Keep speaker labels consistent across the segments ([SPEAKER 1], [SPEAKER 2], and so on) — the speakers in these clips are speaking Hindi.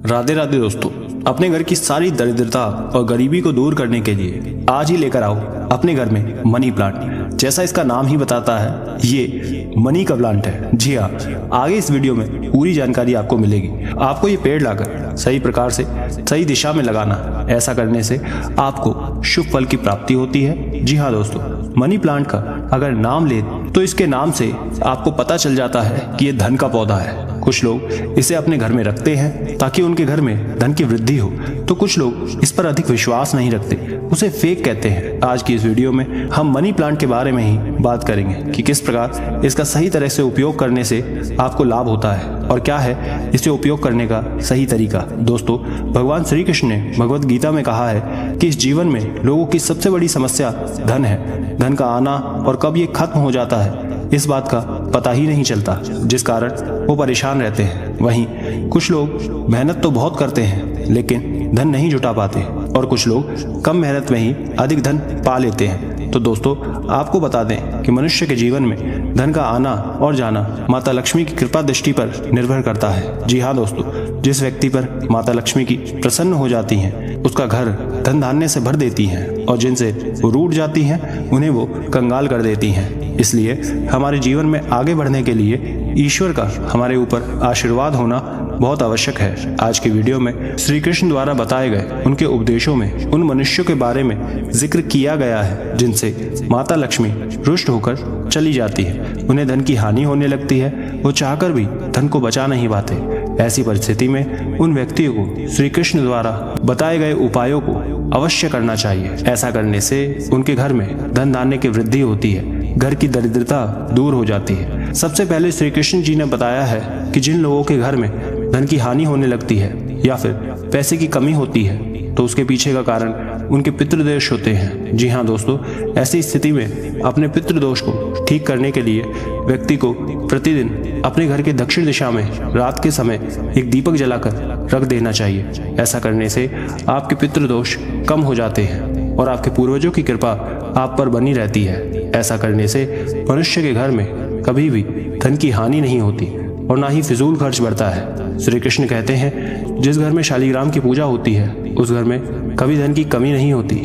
[SPEAKER 1] राधे राधे दोस्तों, अपने घर की सारी दरिद्रता और गरीबी को दूर करने के लिए आज ही लेकर आओ अपने घर में मनी प्लांट। जैसा इसका नाम ही बताता है, ये मनी का प्लांट है। जी हाँ, आगे इस वीडियो में पूरी जानकारी आपको मिलेगी। आपको ये पेड़ लाकर सही प्रकार से सही दिशा में लगाना। ऐसा करने से आपको शुभ फल की प्राप्ति होती है। जी हाँ दोस्तों, मनी प्लांट का अगर नाम ले तो इसके नाम से आपको पता चल जाता है कि ये धन का पौधा है। कुछ लोग इसे अपने घर में रखते हैं ताकि उनके घर में धन की वृद्धि हो, तो कुछ लोग इस पर अधिक विश्वास नहीं रखते, उसे फेक कहते हैं। आज की इस वीडियो में हम मनी प्लांट के बारे में ही बात करेंगे कि किस प्रकार इसका सही तरह से उपयोग करने से आपको लाभ होता है और क्या है इसे उपयोग करने का सही तरीका। दोस्तों, भगवान श्री कृष्ण ने भगवत गीता में कहा है कि इस जीवन में लोगों की सबसे बड़ी समस्या धन है। धन का आना और कब ये खत्म हो जाता है इस बात का पता ही नहीं चलता, जिस कारण वो परेशान रहते हैं। वहीं कुछ लोग मेहनत तो बहुत करते हैं लेकिन धन नहीं जुटा पाते, और कुछ लोग कम मेहनत में ही अधिक धन पा लेते हैं। तो दोस्तों, आपको बता दें कि मनुष्य के जीवन में धन का आना और जाना माता लक्ष्मी की कृपा दृष्टि पर निर्भर करता है। जी हाँ दोस्तों, जिस व्यक्ति पर माता लक्ष्मी की प्रसन्न हो जाती हैं, उसका घर धन धान्य से भर देती हैं, और जिनसे वो रूठ जाती हैं उन्हें वो कंगाल कर देती हैं। इसलिए हमारे जीवन में आगे बढ़ने के लिए ईश्वर का हमारे ऊपर आशीर्वाद होना बहुत आवश्यक है। आज की वीडियो में श्री कृष्ण द्वारा बताए गए उनके उपदेशों में उन मनुष्यों के बारे में जिक्र किया गया है जिनसे माता लक्ष्मी रुष्ट होकर चली जाती है। उन्हें धन की हानि होने लगती है, वो चाहकर भी धन को बचा नहीं पाते। ऐसी परिस्थिति में उन व्यक्तियों को श्री कृष्ण द्वारा बताए गए उपायों को अवश्य करना चाहिए। ऐसा करने से उनके घर में धन धान्य की वृद्धि होती है, घर की दरिद्रता दूर हो जाती है। सबसे पहले श्री कृष्ण जी ने बताया है कि जिन लोगों के घर में धन की हानि होने लगती है या फिर पैसे की कमी होती है, तो उसके पीछे का कारण उनके पितृदोष होते हैं। जी हाँ दोस्तों, ऐसी स्थिति में अपने पितृदोष को ठीक करने के लिए व्यक्ति को प्रतिदिन अपने घर के दक्षिण दिशा में रात के समय एक दीपक जलाकर रख देना चाहिए। ऐसा करने से आपके पितृदोष कम हो जाते हैं और आपके पूर्वजों की कृपा आप पर बनी रहती है। ऐसा करने से मनुष्य के घर में कभी भी धन की हानि नहीं होती और ना ही फिजूल खर्च बढ़ता है। श्री कृष्ण कहते हैं, जिस घर में शालिग्राम की पूजा होती है उस घर में कभी धन की कमी नहीं होती,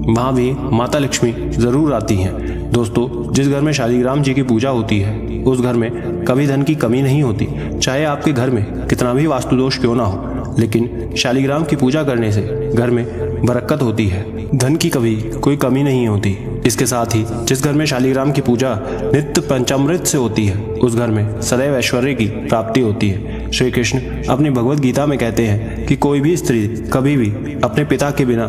[SPEAKER 1] वहाँ भी माता लक्ष्मी जरूर आती हैं। दोस्तों, जिस घर में शालिग्राम जी की पूजा होती है उस घर में कभी धन की कमी नहीं होती। चाहे आपके घर में कितना भी वास्तुदोष क्यों ना हो, लेकिन शालिग्राम की पूजा करने से घर में बरकत होती है, धन की कभी कोई कमी नहीं होती। इसके साथ ही जिस घर में शालिग्राम की पूजा नित्य पंचामृत से होती है उस घर में सदैव ऐश्वर्य की प्राप्ति होती है। श्री कृष्ण अपनी भगवत गीता में कहते हैं कि कोई भी स्त्री कभी भी अपने पिता के बिना,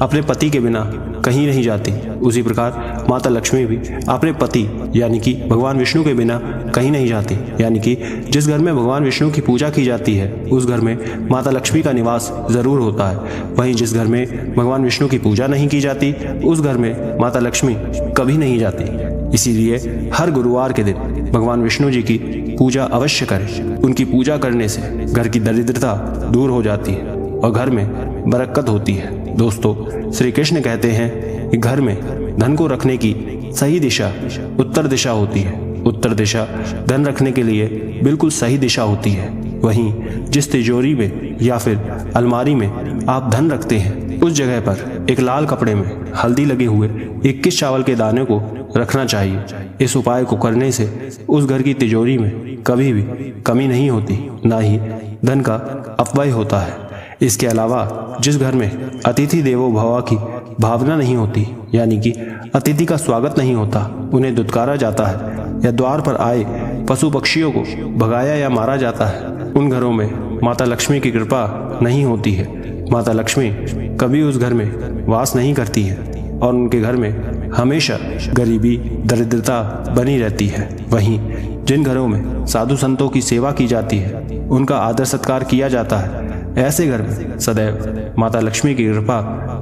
[SPEAKER 1] अपने पति के बिना कहीं नहीं जाती। उसी प्रकार माता लक्ष्मी भी अपने पति यानी कि भगवान विष्णु के बिना कहीं नहीं जाती। यानी कि जिस घर में भगवान विष्णु की पूजा की जाती है उस घर में माता लक्ष्मी का निवास जरूर होता है। वहीं जिस घर में भगवान विष्णु की पूजा नहीं की जाती उस घर में माता लक्ष्मी कभी नहीं जाती। इसीलिए हर गुरुवार के दिन भगवान विष्णु जी की पूजा अवश्य करें। उनकी पूजा करने से घर की दरिद्रता दूर हो जाती है और घर में बरकत होती है। दोस्तों, श्री कृष्ण कहते हैं कि घर में धन को रखने की सही दिशा उत्तर दिशा होती है। उत्तर दिशा धन रखने के लिए बिल्कुल सही दिशा होती है। वहीं जिस तिजोरी में या फिर अलमारी में आप धन रखते हैं उस जगह पर एक लाल कपड़े में हल्दी लगे हुए 21 चावल के दाने को रखना चाहिए। इस उपाय को करने से उस घर की तिजोरी में कभी भी कमी नहीं होती, ना ही धन का अपव्यय होता है। इसके अलावा जिस घर में अतिथि देवो भव की भावना नहीं होती, यानी कि अतिथि का स्वागत नहीं होता, उन्हें दुत्कारा जाता है या द्वार पर आए पशु पक्षियों को भगाया या मारा जाता है, उन घरों में माता लक्ष्मी की कृपा नहीं होती है। माता लक्ष्मी कभी उस घर में वास नहीं करती है और उनके घर में हमेशा गरीबी दरिद्रता बनी रहती है। वहीं जिन घरों में साधु संतों की सेवा की जाती है, उनका आदर सत्कार किया जाता है, ऐसे घर में सदैव माता लक्ष्मी की कृपा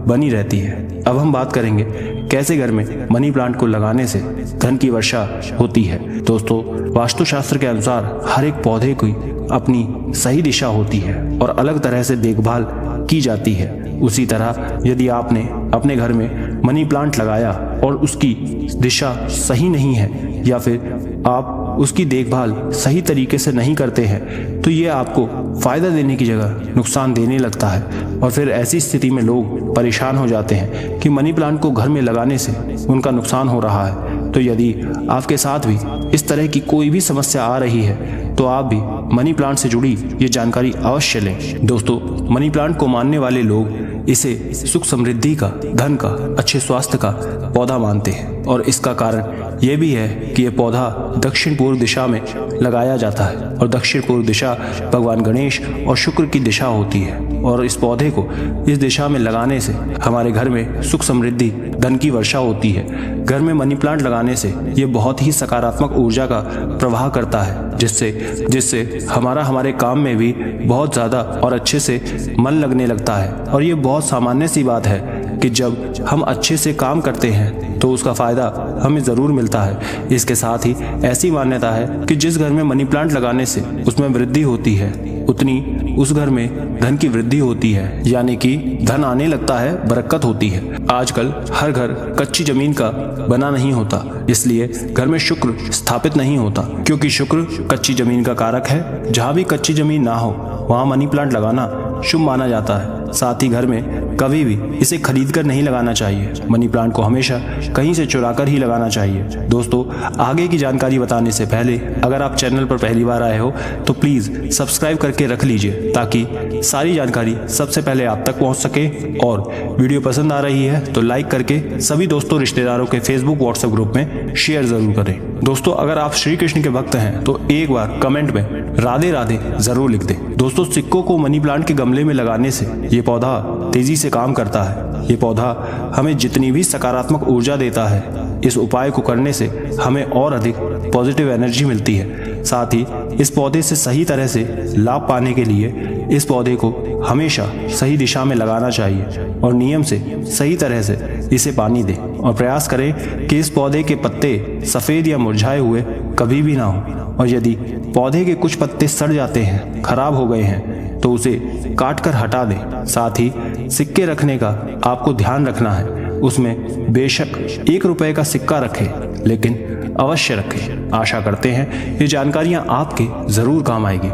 [SPEAKER 1] बनी रहती है। अब हम बात करेंगे कैसे घर में मनी प्लांट को लगाने से धन की वर्षा होती है। दोस्तों, वास्तुशास्त्र के अनुसार हर एक पौधे की अपनी सही दिशा होती है और अलग तरह से देखभाल की जाती है। उसी तरह यदि आपने अपने घर में मनी प्लांट लगाया और उसकी दिशा सही नहीं है या फिर आप उसकी देखभाल सही तरीके से नहीं करते हैं, तो ये आपको फायदा देने की जगह नुकसान देने लगता है और फिर ऐसी स्थिति में लोग परेशान हो जाते हैं कि मनी प्लांट को घर में लगाने से उनका नुकसान हो रहा है। तो यदि आपके साथ भी इस तरह की कोई भी समस्या आ रही है तो आप भी मनी प्लांट से जुड़ी ये जानकारी अवश्य लें। दोस्तों, मनी प्लांट को मानने वाले लोग इसे सुख समृद्धि का, धन का, अच्छे स्वास्थ्य का पौधा मानते हैं और इसका कारण यह भी है कि यह पौधा दक्षिण पूर्व दिशा में लगाया जाता है और दक्षिण पूर्व दिशा भगवान गणेश और शुक्र की दिशा होती है और इस पौधे को इस दिशा में लगाने से हमारे घर में सुख समृद्धि, धन की वर्षा होती है। घर में मनी प्लांट लगाने से ये बहुत ही सकारात्मक ऊर्जा का प्रवाह करता है जिससे हमारे काम में भी बहुत ज़्यादा और अच्छे से मन लगने लगता है। और ये बहुत सामान्य सी बात है कि जब हम अच्छे से काम करते हैं तो उसका फ़ायदा हमें ज़रूर मिलता है। इसके साथ ही ऐसी मान्यता है कि जिस घर में मनी प्लांट लगाने से उसमें वृद्धि होती है उतनी उस घर में धन की वृद्धि होती है, यानी कि धन आने लगता है, बरकत होती है। आजकल हर घर कच्ची जमीन का बना नहीं होता, इसलिए घर में शुक्र स्थापित नहीं होता, क्योंकि शुक्र कच्ची जमीन का कारक है। जहाँ भी कच्ची जमीन ना हो वहाँ मनी प्लांट लगाना शुभ माना जाता है। साथ ही घर में कभी भी इसे खरीद कर नहीं लगाना चाहिए। मनी प्लांट को हमेशा कहीं से चुरा कर ही लगाना चाहिए। दोस्तों, आगे की जानकारी बताने से पहले अगर आप चैनल पर पहली बार आए हो तो प्लीज़ सब्सक्राइब करके रख लीजिए ताकि सारी जानकारी सबसे पहले आप तक पहुंच सके। और वीडियो पसंद आ रही है तो लाइक करके सभी दोस्तों रिश्तेदारों के फेसबुक व्हाट्सएप ग्रुप में शेयर ज़रूर करें। दोस्तों, अगर आप श्री कृष्ण के भक्त हैं तो एक बार कमेंट में राधे राधे ज़रूर लिख दें। दोस्तों, सिक्कों को मनी प्लांट के गमले में लगाने से ये पौधा तेजी से काम करता है। ये पौधा हमें जितनी भी सकारात्मक ऊर्जा देता है, इस उपाय को करने से हमें और अधिक पॉजिटिव एनर्जी मिलती है। साथ ही इस पौधे से सही तरह से लाभ पाने के लिए इस पौधे को हमेशा सही दिशा में लगाना चाहिए और नियम से सही तरह से इसे पानी दें और प्रयास करें कि इस पौधे के पत्ते सफ़ेद या मुरझाए हुए कभी भी ना हो। और यदि पौधे के कुछ पत्ते सड़ जाते हैं, खराब हो गए हैं, तो उसे काट कर हटा दें। साथ ही सिक्के रखने का आपको ध्यान रखना है। उसमें बेशक 1 रुपए का सिक्का रखें, लेकिन अवश्य रखें। आशा करते हैं ये जानकारियाँ आपके ज़रूर काम आएगी।